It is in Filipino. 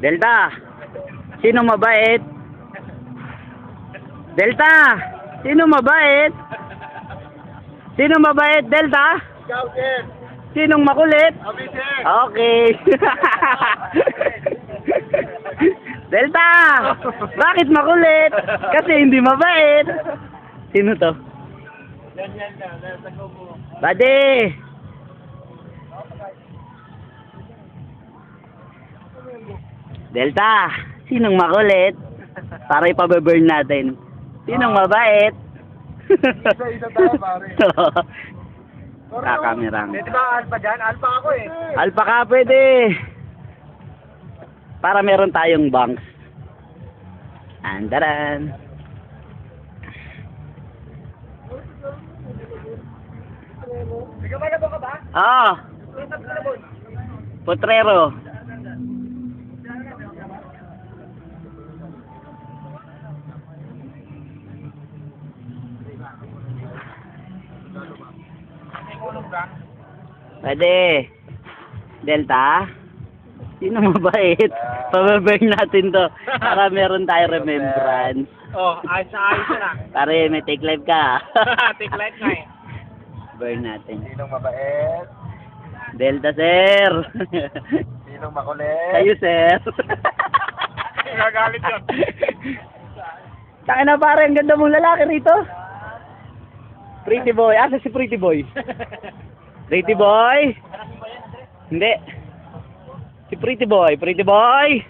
Delta, sino mabait? Delta, sino mabait? Sino mabait, Delta? Ikaw, sir. Sinong makulit? Kami, sir. Okay. Delta, bakit makulit? Kasi hindi mabait. Sino to? Yan na. Nasa ko mo. Buddy. Delta, sinong makulit? Para ipababurn natin. Sinong mabait? Isa-isa tayo, pare. Kakamerang. Pwede ba alpha dyan? Alpha ako eh. Alpha ka pwede. Para meron tayong banks. Andaran. Ikaw ba na ka ba? Ah, Tusap ka na, boy. Potrero. Pwede. Delta? Sino mabait? Pababurn natin to. Para meron tayo remembrance. Oh, ayos na ayos na. Pare, may take live ka. Take light na eh. Burn natin. Sinong mabait? Delta, sir. Sinong makulit? Kayo, sir. Nagagalit yun. Taka na pare, ang ganda mong lalaki rito. Pretty boy. Asa si Pretty boy? Pretty boy? Hindi. Si Pretty boy. Pretty boy?